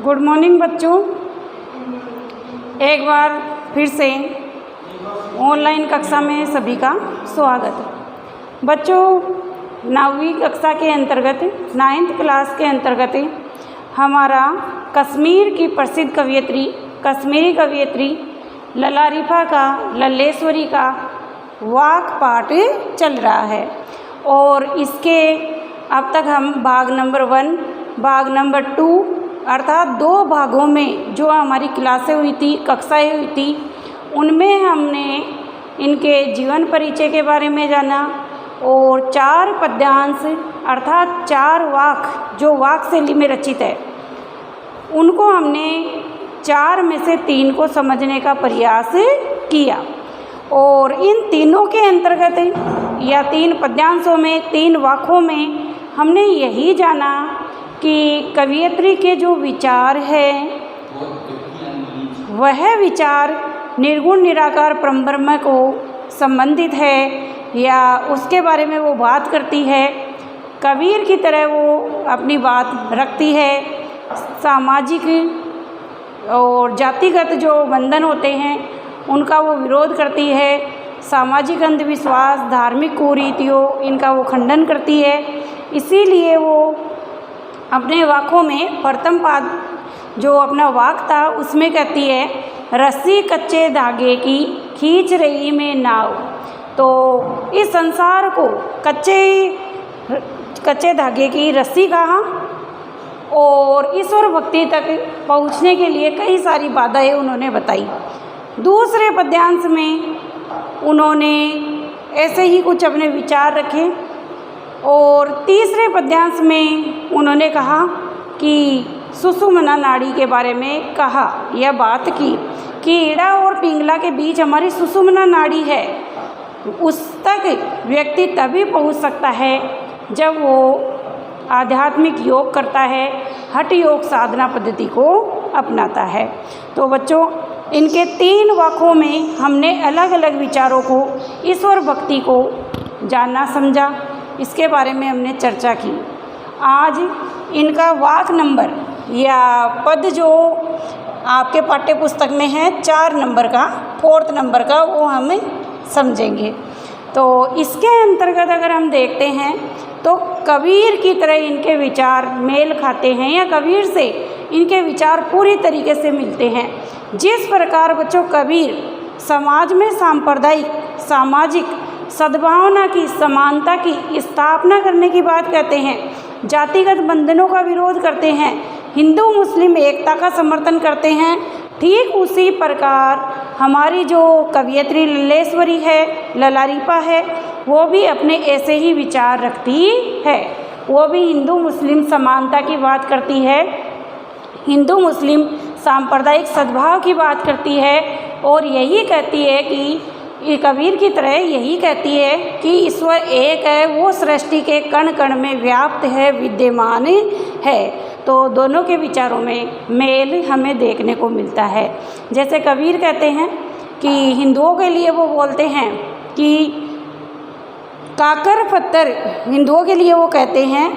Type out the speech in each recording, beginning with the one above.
Good morning बच्चों। एक बार फिर से ऑनलाइन कक्षा में सभी का स्वागत। बच्चों, 9वीं कक्षा के अंतर्गत 9th क्लास के अंतर्गत हमारा कश्मीर की प्रसिद्ध कश्मीरी कवियत्री ललारीफा का लल्लेश्वरी का वाक पाठ चल रहा है और इसके अब तक हम भाग नंबर 1, भाग नंबर 2 अर्थात 2 भागों में जो हमारी क्लासें हुई थी, कक्षाएं हुई थी, उनमें हमने इनके जीवन परिचय के बारे में जाना और 4 पद्यांश अर्थात 4 वाक जो वाक शैली में रचित है उनको हमने 4 में से 3 को समझने का प्रयास किया और इन तीनों के अंतर्गत या 3 पद्यांशों में 3 वाकों में हमने यही जाना कि कवियत्री के जो विचार है वह विचार निर्गुण निराकार परब्रह्म को संबंधित है या उसके बारे में वो बात करती है। कबीर की तरह वो अपनी बात रखती है। सामाजिक और जातिगत जो बंधन होते हैं उनका वो विरोध करती है। सामाजिक अंधविश्वास, धार्मिक कुरीतियों, इनका वो खंडन करती है। इसीलिए वो अपने वाकों में प्रथम पाद जो अपना वाक था उसमें कहती है, रस्सी कच्चे धागे की खींच रही मैं नाव। तो इस संसार को कच्चे धागे की रस्सी कहा और ईश्वर भक्ति तक पहुंचने के लिए कई सारी बाधाएं उन्होंने बताई। दूसरे पद्यांश में उन्होंने ऐसे ही कुछ अपने विचार रखे और तीसरे पद्यांश में उन्होंने कहा कि सुषुम्ना नाड़ी के बारे में कहा, यह बात की कि ईड़ा और पिंगला के बीच हमारी सुषुम्ना नाड़ी है। उस तक व्यक्ति तभी पहुंच सकता है जब वो आध्यात्मिक योग करता है, हठ योग साधना पद्धति को अपनाता है। तो बच्चों, इनके 3 वाकों में हमने अलग अलग विचारों को, ईश्वर भक्ति को जानना समझा, इसके बारे में हमने चर्चा की। आज इनका वाक नंबर या पद जो आपके पाठ्य पुस्तक में है 4 नंबर का, 4th नंबर का, वो हम समझेंगे। तो इसके अंतर्गत अगर हम देखते हैं तो कबीर की तरह इनके विचार मेल खाते हैं या कबीर से इनके विचार पूरी तरीके से मिलते हैं। जिस प्रकार बच्चों कबीर समाज में सांप्रदायिक, सामाजिक सद्भावना की, समानता की स्थापना करने की बात कहते हैं, जातिगत बंधनों का विरोध करते हैं, हिंदू मुस्लिम एकता का समर्थन करते हैं, ठीक उसी प्रकार हमारी जो कवियत्री लल्लेश्वरी है, ललारीफा है, वो भी अपने ऐसे ही विचार रखती है। वो भी हिंदू मुस्लिम समानता की बात करती है, हिंदू मुस्लिम सांप्रदायिक सद्भाव की बात करती है और यही कहती है कि ये कबीर की तरह यही कहती है कि ईश्वर एक है, वो सृष्टि के कण कण में व्याप्त है, विद्यमान है। तो दोनों के विचारों में मेल हमें देखने को मिलता है। जैसे कबीर कहते हैं कि हिंदुओं के लिए वो बोलते हैं कि काकर पत्थर, हिंदुओं के लिए वो कहते हैं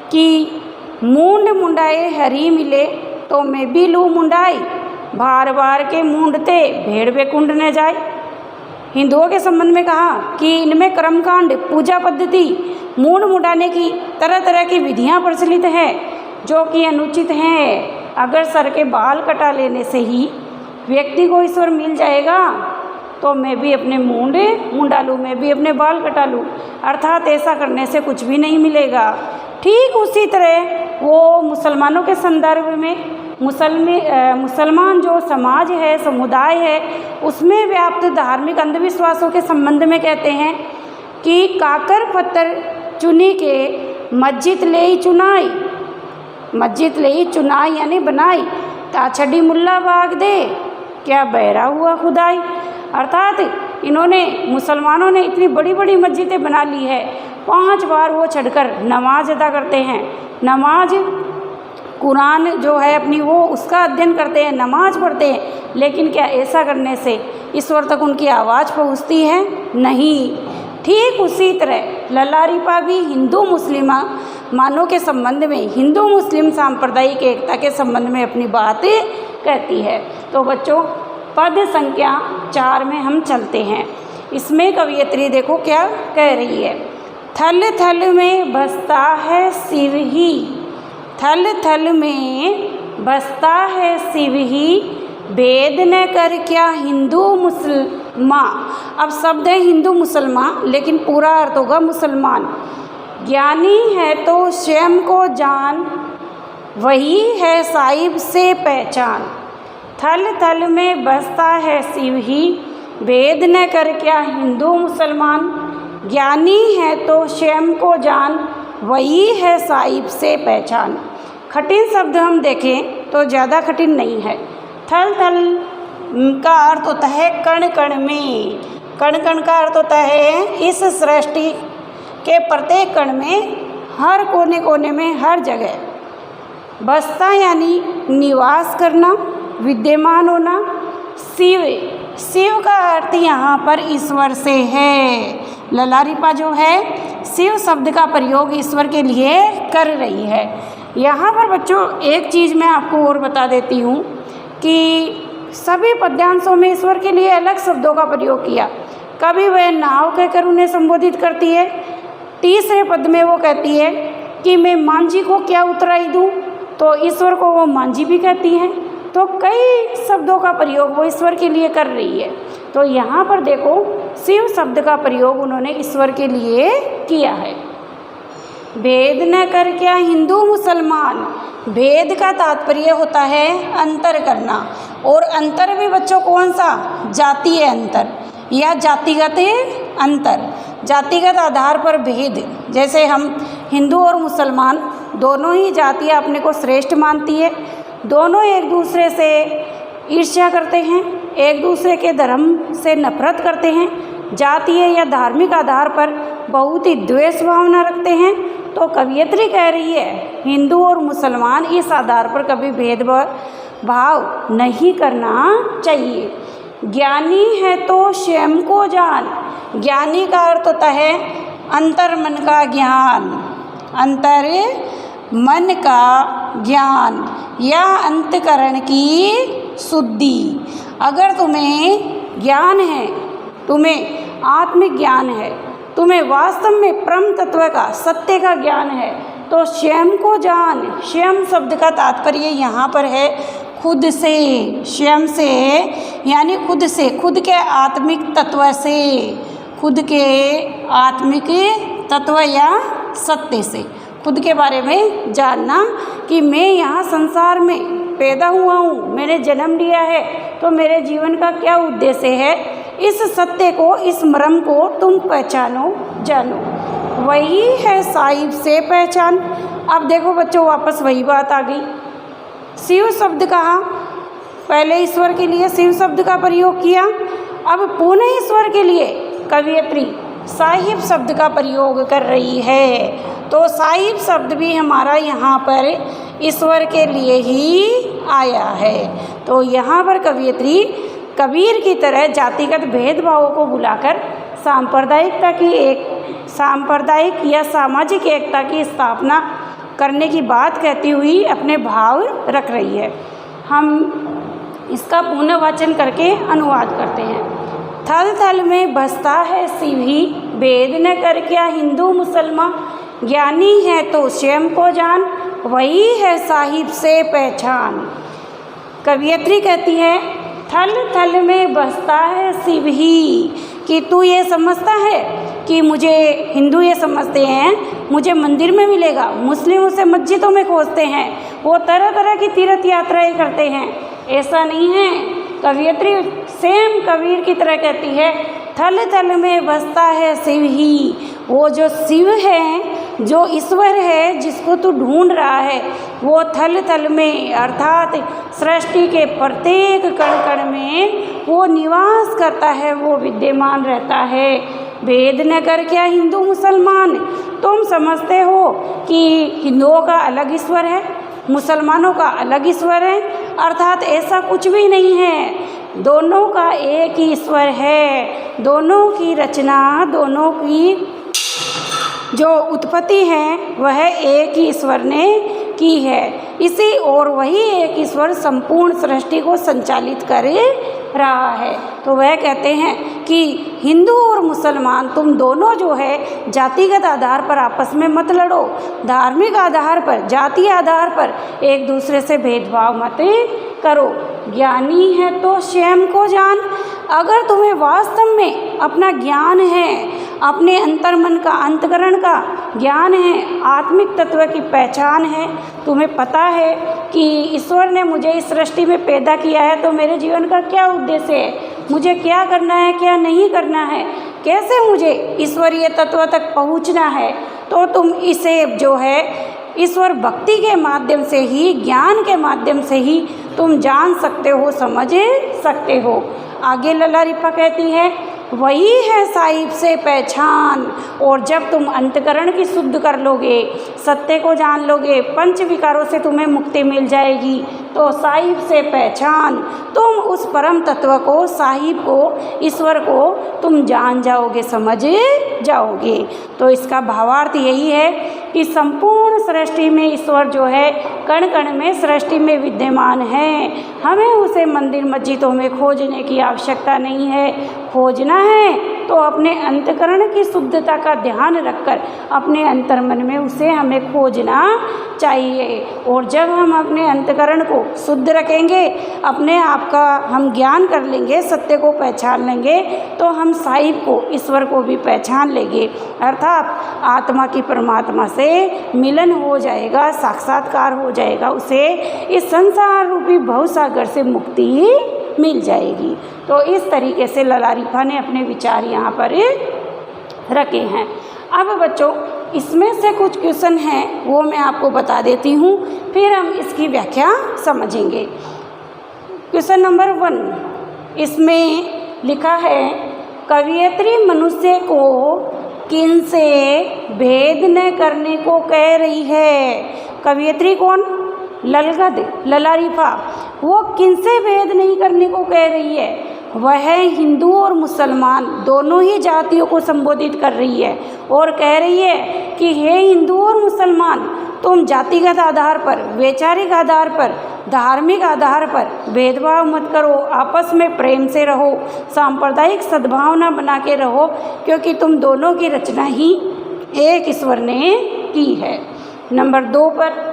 कि मूंड मुंडाए हरी मिले तो मैं भी लूँ मुंडाई, बार बार के मूंडते भेड़ वे कुंड न जाए। हिंदुओं के संबंध में कहा कि इनमें कर्मकांड, पूजा पद्धति, मूंड मुंडाने की तरह तरह की विधियां प्रचलित हैं जो कि अनुचित हैं। अगर सर के बाल कटा लेने से ही व्यक्ति को ईश्वर मिल जाएगा तो मैं भी अपने मूंड मुंडा लूँ, मैं भी अपने बाल कटा लूँ, अर्थात ऐसा करने से कुछ भी नहीं मिलेगा। ठीक उसी तरह वो मुसलमानों के संदर्भ में मुसलमान जो समाज है, समुदाय है, उसमें व्याप्त धार्मिक अंधविश्वासों के संबंध में कहते हैं कि काकर पत्थर चुनी के मस्जिद ले ही चुनाई, मस्जिद ले ही चुनाई यानी बनाई, ताछड़ी मुल्ला बाग दे क्या बहरा हुआ खुदाई। अर्थात इन्होंने, मुसलमानों ने इतनी बड़ी बड़ी मस्जिदें बना ली है, 5 बार वो चढ़कर नमाज अदा करते हैं, नमाज कुरान जो है अपनी वो उसका अध्ययन करते हैं, नमाज पढ़ते हैं, लेकिन क्या ऐसा करने से ईश्वर तक उनकी आवाज़ पहुँचती है? नहीं। ठीक उसी तरह ललारीफा भी हिंदू मुस्लिमा मानों के संबंध में, हिंदू मुस्लिम सांप्रदायिक एकता के संबंध में अपनी बात कहती है। तो बच्चों पद संख्या 4 में हम चलते हैं। इसमें कवियत्री देखो क्या कह रही है। थल थल में बसता है शिव ही, थल थल में बसता है शिव ही, भेद न कर क्या हिंदू मुसलमान। अब शब्द है हिंदू मुसलमान, लेकिन पूरा अर्थ होगा मुसलमान। ज्ञानी है तो स्वयं को जान, वही है साहिब से पहचान। थल थल में बसता है शिव ही, भेद न कर क्या हिंदू मुसलमान। ज्ञानी है तो स्वयं को जान, वही है साहिब से पहचान। कठिन शब्द हम देखें तो ज़्यादा कठिन नहीं है। थल थल का अर्थ होता है कण कण में, कण कण का अर्थ होता है इस सृष्टि के प्रत्येक कण में, हर कोने कोने में, हर जगह। बसता यानी निवास करना, विद्यमान होना। शिव, शिव का अर्थ यहाँ पर ईश्वर से है। ललारिपा जो है शिव शब्द का प्रयोग ईश्वर के लिए कर रही है। यहाँ पर बच्चों एक चीज़ मैं आपको और बता देती हूँ कि सभी पद्यांशों में ईश्वर के लिए अलग शब्दों का प्रयोग किया। कभी वह नाव कहकर उन्हें संबोधित करती है, तीसरे पद में वो कहती है कि मैं मांझी को क्या उतराई दूँ, तो ईश्वर को वो मांझी भी कहती हैं। तो कई शब्दों का प्रयोग वो ईश्वर के लिए कर रही है। तो यहाँ पर देखो शिव शब्द का प्रयोग उन्होंने ईश्वर के लिए किया है। भेद न कर क्या हिंदू मुसलमान, भेद का तात्पर्य होता है अंतर करना, और अंतर भी बच्चों कौन सा, जातीय अंतर या जातिगत अंतर। जातिगत आधार पर भेद, जैसे हम हिंदू और मुसलमान दोनों ही जातियाँ अपने को श्रेष्ठ मानती है, दोनों एक दूसरे से ईर्ष्या करते हैं, एक दूसरे के धर्म से नफरत करते हैं, जातीय या धार्मिक आधार पर बहुत ही द्वेष भावना रखते हैं। तो कवियत्री कह रही है हिंदू और मुसलमान इस आधार पर कभी भेदभाव नहीं करना चाहिए। ज्ञानी है तो स्वयं को जान, ज्ञानी का अर्थ होता है अंतर मन का ज्ञान, अंतर मन का ज्ञान या अंतकरण की शुद्धि। अगर तुम्हें ज्ञान है, तुम्हें आत्मिक ज्ञान है, तुम्हें वास्तव में परम तत्व का, सत्य का ज्ञान है, तो स्वयं को जान। स्वयं शब्द का तात्पर्य यहाँ पर है खुद से, स्वयं से यानी खुद से, खुद के आत्मिक तत्व से, खुद के आत्मिक तत्व या सत्य से, खुद के बारे में जानना कि मैं यहाँ संसार में पैदा हुआ हूँ, मैंने जन्म लिया है, तो मेरे जीवन का क्या उद्देश्य है। इस सत्य को, इस मर्म को तुम पहचानो, जानो, वही है साहिब से पहचान। अब देखो बच्चों वापस वही बात आ गई। शिव शब्द कहा, पहले ईश्वर के लिए शिव शब्द का प्रयोग किया, अब पुनः ईश्वर के लिए कवियत्री साहिब शब्द का प्रयोग कर रही है। तो साहिब शब्द भी हमारा यहाँ पर ईश्वर के लिए ही आया है। तो यहाँ पर कवियत्री कबीर की तरह जातिगत भेदभावों को बुलाकर सांप्रदायिकता की, एक सांप्रदायिक या सामाजिक एकता की स्थापना करने की बात कहती हुई अपने भाव रख रही है। हम इसका पुनः वाचन करके अनुवाद करते हैं। थल थल में बसता है शिव ही, भेद न कर क्या हिंदू मुसलमान। ज्ञानी है तो स्वयं को जान, वही है साहिब से पहचान। कवियत्री कहती है थल थल में बसता है शिव ही, कि तू ये समझता है कि मुझे, हिंदू ये समझते हैं मुझे मंदिर में मिलेगा, मुस्लिम उसे मस्जिदों में खोजते हैं, वो तरह तरह की तीर्थ यात्राएं करते हैं। ऐसा नहीं है। कवियत्री सेम कबीर की तरह कहती है थल थल में बसता है शिव ही। वो जो शिव है, जो ईश्वर है, जिसको तू ढूंढ रहा है, वो थल थल में अर्थात सृष्टि के प्रत्येक कण कण में वो निवास करता है, वो विद्यमान रहता है। भेद न कर क्या हिंदू मुसलमान। तुम समझते हो कि हिंदुओं का अलग ईश्वर है, मुसलमानों का अलग ईश्वर है, अर्थात ऐसा कुछ भी नहीं है। दोनों का एक ही ईश्वर है। दोनों की रचना, दोनों की जो उत्पत्ति है वह एक ही ईश्वर ने की है। इसी और वही एक ईश्वर संपूर्ण सृष्टि को संचालित कर रहा है। तो वह कहते हैं कि हिंदू और मुसलमान तुम दोनों जो है जातिगत आधार पर आपस में मत लड़ो, धार्मिक आधार पर, जाति आधार पर एक दूसरे से भेदभाव मत करो। ज्ञानी है तो स्वयं को जान। अगर तुम्हें वास्तव में अपना ज्ञान है, अपने अंतर्मन का, अंतकरण का ज्ञान है, आत्मिक तत्व की पहचान है, तुम्हें पता है कि ईश्वर ने मुझे इस सृष्टि में पैदा किया है तो मेरे जीवन का क्या उद्देश्य है, मुझे क्या करना है, क्या नहीं करना है, कैसे मुझे ईश्वरीय तत्व तक पहुंचना है, तो तुम इसे जो है ईश्वर भक्ति के माध्यम से ही, ज्ञान के माध्यम से ही तुम जान सकते हो, समझ सकते हो। आगे लला रिपा कहती है वही है साहिब से पहचान। और जब तुम अंतकरण की शुद्ध कर लोगे, सत्य को जान लोगे, पंच विकारों से तुम्हें मुक्ति मिल जाएगी, तो साहिब से पहचान, तुम उस परम तत्व को, साहिब को, ईश्वर को तुम जान जाओगे, समझ जाओगे। तो इसका भावार्थ यही है कि संपूर्ण सृष्टि में ईश्वर जो है कण कण में सृष्टि में विद्यमान है। हमें उसे मंदिर मस्जिदों में खोजने की आवश्यकता नहीं है। खोजना है तो अपने अंतकरण की शुद्धता का ध्यान रखकर अपने अंतर्मन में उसे हमें खोजना चाहिए। और जब हम अपने अंतकरण को शुद्ध रखेंगे, अपने आप का हम ज्ञान कर लेंगे, सत्य को पहचान लेंगे, तो हम साहिब को, ईश्वर को भी पहचान लेंगे। अर्थात आत्मा की परमात्मा से मिलन हो जाएगा, साक्षात्कार हो जाएगा, उसे इस संसार रूपी भवसागर से मुक्ति मिल जाएगी। तो इस तरीके से लला रिफा ने अपने विचार यहाँ पर रखे हैं। अब बच्चों इसमें से कुछ क्वेश्चन हैं वो मैं आपको बता देती हूँ, फिर हम इसकी व्याख्या समझेंगे। क्वेश्चन नंबर 1 इसमें लिखा है कवियत्री मनुष्य को किन से भेद न करने को कह रही है। कवियत्री कौन? ललगद, लला रिफा। वो किनसे भेद नहीं करने को कह रही है? वह हिंदू और मुसलमान दोनों ही जातियों को संबोधित कर रही है और कह रही है कि हे हिंदू और मुसलमान, तुम जातिगत आधार पर, वैचारिक आधार पर, धार्मिक आधार पर भेदभाव मत करो, आपस में प्रेम से रहो, सांप्रदायिक सद्भावना बना के रहो, क्योंकि तुम दोनों की रचना ही एक ईश्वर ने की है। नंबर 2 पर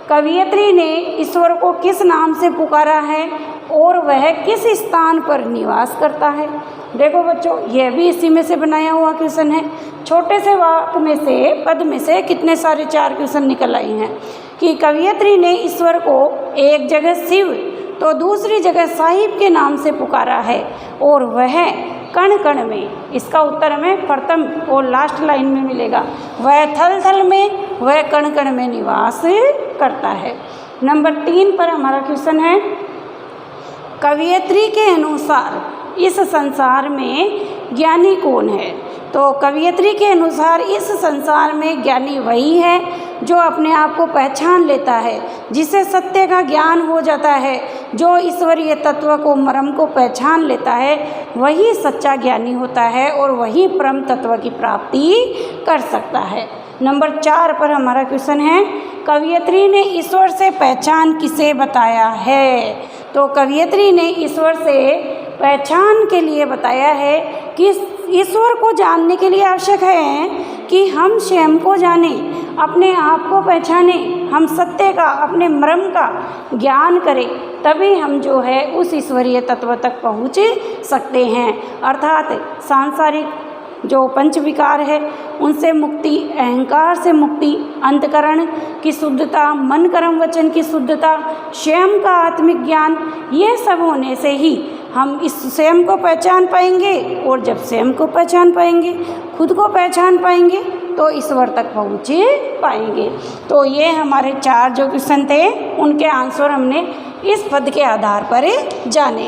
कवियत्री ने ईश्वर को किस नाम से पुकारा है और वह किस स्थान पर निवास करता है। देखो बच्चों, यह भी इसी में से बनाया हुआ क्वेश्चन है। छोटे से वाक्य में से, पद में से कितने सारे 4 क्वेश्चन निकल आए हैं कि कवियत्री ने ईश्वर को एक जगह शिव तो दूसरी जगह साहिब के नाम से पुकारा है और वह कण कण में, इसका उत्तर हमें प्रथम और लास्ट लाइन में मिलेगा, वह थल थल में, वह कण कण में निवास करता है। नंबर 3 पर हमारा क्वेश्चन है कवियत्री के अनुसार इस संसार में ज्ञानी कौन है। तो कवियत्री के अनुसार इस संसार में ज्ञानी वही है जो अपने आप को पहचान लेता है, जिसे सत्य का ज्ञान हो जाता है, जो ईश्वरीय तत्व को, मर्म को पहचान लेता है, वही सच्चा ज्ञानी होता है और वही परम तत्व की प्राप्ति कर सकता है। नंबर 4 पर हमारा क्वेश्चन है कवियत्री ने ईश्वर से पहचान किसे बताया है। तो कवियत्री ने ईश्वर से पहचान के लिए बताया है कि ईश्वर को जानने के लिए आवश्यक है कि हम स्वयं को जानें, अपने आप को पहचानें, हम सत्य का, अपने मर्म का ज्ञान करें, तभी हम जो है उस ईश्वरीय तत्व तक पहुँच सकते हैं। अर्थात सांसारिक जो पंच विकार है उनसे मुक्ति, अहंकार से मुक्ति, अंतकरण की शुद्धता, मन कर्म वचन की शुद्धता, स्वयं का आत्मिक ज्ञान, ये सब होने से ही हम इस स्वयं को पहचान पाएंगे। और जब स्वयं को पहचान पाएंगे, खुद को पहचान पाएंगे, तो ईश्वर तक पहुँच पाएंगे। तो ये हमारे 4 जो क्वेश्चन थे उनके आंसर हमने इस पद के आधार पर जाने।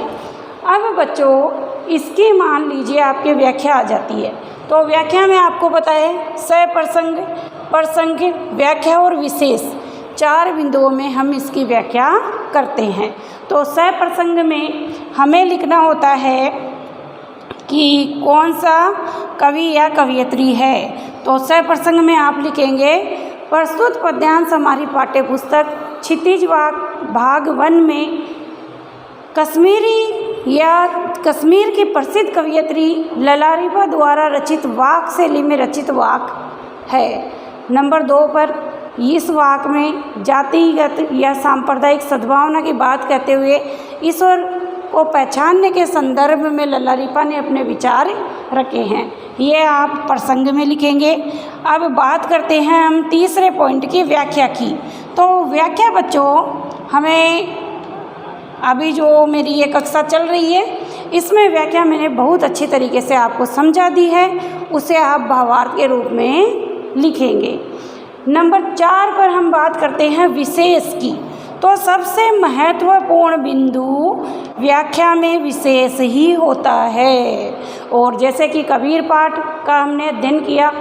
अब बच्चों इसकी मान लीजिए आपकी व्याख्या आ जाती है। तो व्याख्या में आपको पता है सप्रसंग, प्रसंग, व्याख्या और विशेष 4 बिंदुओं में हम इसकी व्याख्या करते हैं। तो सप्रसंग में हमें लिखना होता है कि कौन सा कवि या कवियत्री है। तो सह प्रसंग में आप लिखेंगे प्रस्तुत पद्यांश हमारी पाठ्य पुस्तक क्षितिज वाक भाग 1 में कश्मीरी या कश्मीर की प्रसिद्ध कवयित्री ललारीबा द्वारा रचित वाक शैली में रचित वाक है। नंबर 2 पर इस वाक में जातिगत या सांप्रदायिक सद्भावना की बात कहते हुए ईश्वर को पहचानने के संदर्भ में ललारीबा ने अपने विचार रखे हैं। ये आप प्रसंग में लिखेंगे। अब बात करते हैं हम तीसरे पॉइंट की व्याख्या की। तो व्याख्या बच्चों हमें अभी जो मेरी ये कक्षा चल रही है इसमें व्याख्या मैंने बहुत अच्छी तरीके से आपको समझा दी है, उसे आप भावार्थ के रूप में लिखेंगे। नंबर 4 पर हम बात करते हैं विशेष की। तो सबसे महत्वपूर्ण बिंदु व्याख्या में विशेष ही होता है। और जैसे कि कबीर पाठ का हमने अध्ययन किया,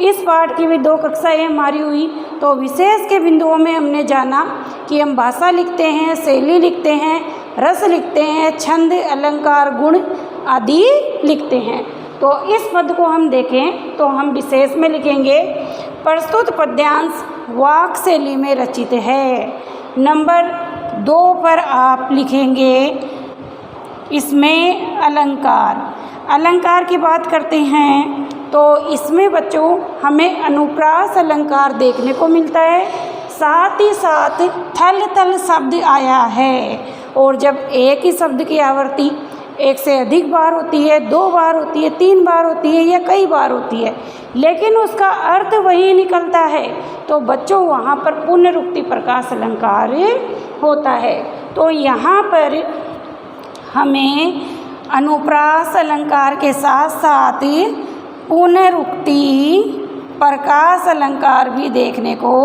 इस पाठ की भी 2 कक्षाएँ हमारी हुई। तो विशेष के बिंदुओं में हमने जाना कि हम भाषा लिखते हैं, शैली लिखते हैं, रस लिखते हैं, छंद, अलंकार, गुण आदि लिखते हैं। तो इस पद को हम देखें तो हम विशेष में लिखेंगे प्रस्तुत पद्यांश वाक शैली में रचित है। नंबर 2 पर आप लिखेंगे इसमें अलंकार। अलंकार की बात करते हैं तो इसमें बच्चों हमें अनुप्रास अलंकार देखने को मिलता है, साथ ही साथ थल थल शब्द आया है। और जब एक ही शब्द की आवृत्ति 1 से अधिक बार होती है, 2 बार होती है, 3 बार होती है या कई बार होती है, लेकिन उसका अर्थ वही निकलता है, तो बच्चों वहाँ पर पुनरुक्ति प्रकाश अलंकार होता है। तो यहाँ पर हमें अनुप्रास अलंकार के साथ साथ पुनरुक्ति प्रकाश अलंकार भी देखने को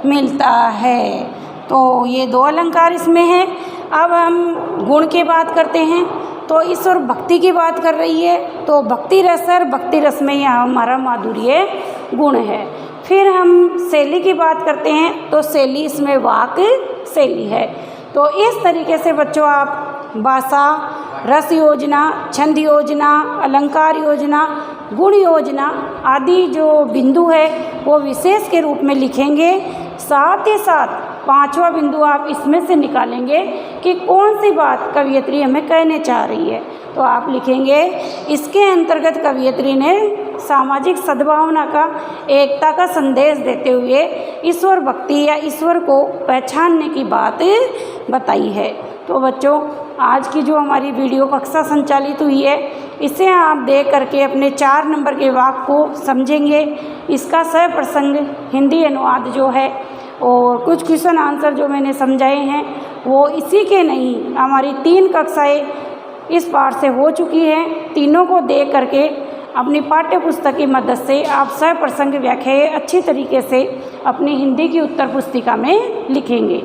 मिलता है। तो ये 2 अलंकार इसमें हैं। अब हम गुण की बात करते हैं। तो ईश्वर भक्ति की बात कर रही है, तो भक्ति रस और भक्ति रस में यहाँ हमारा माधुर्य गुण है। फिर हम शैली की बात करते हैं तो शैली इसमें वाक शैली है। तो इस तरीके से बच्चों आप भाषा, रस योजना, छंद योजना, अलंकार योजना, गुण योजना आदि जो बिंदु है वो विशेष के रूप में लिखेंगे। साथ ही साथ 5वां बिंदु आप इसमें से निकालेंगे कि कौन सी बात कवयित्री हमें कहने चाह रही है। तो आप लिखेंगे इसके अंतर्गत कवयित्री ने सामाजिक सद्भावना का, एकता का संदेश देते हुए ईश्वर भक्ति या ईश्वर को पहचानने की बात बताई है। तो बच्चों आज की जो हमारी वीडियो कक्षा संचालित हुई है इसे आप देख करके अपने 4 नंबर के वाक्य को समझेंगे। इसका सह प्रसंग हिंदी अनुवाद जो है और कुछ क्वेश्चन आंसर जो मैंने समझाए हैं वो इसी के नहीं, हमारी 3 कक्षाएँ इस पाठ से हो चुकी हैं। तीनों को देख करके अपनी पाठ्य पुस्तक की मदद से आप सह प्रसंग व्याख्याएँ अच्छी तरीके से अपनी हिंदी की उत्तर पुस्तिका में लिखेंगे।